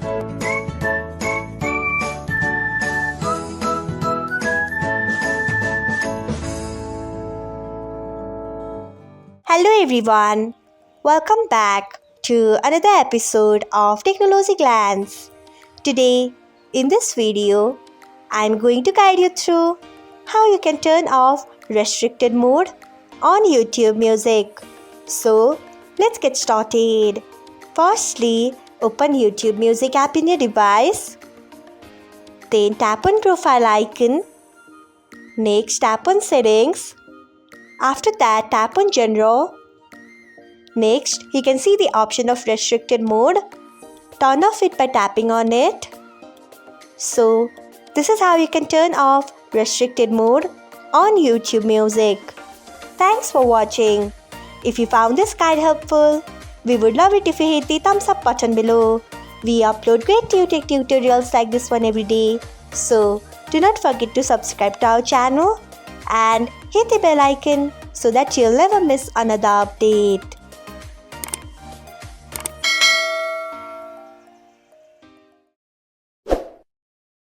Hello everyone, welcome back to another episode of Technologyglance. Today, in this video, I am going to guide you through how you can turn off restricted mode on YouTube Music. So, let's get started. Firstly, open YouTube Music app in your device. Then tap on profile icon. Next, tap on settings. After that, tap on General. Next, you can see the option of restricted mode. Turn off it by tapping on it. So, this is how you can turn off restricted mode on YouTube Music. Thanks for watching. If you found this guide helpful, we would love it if you hit the thumbs up button below. We upload great new tech tutorials like this one every day. So, do not forget to subscribe to our channel and hit the bell icon so that you'll never miss another update.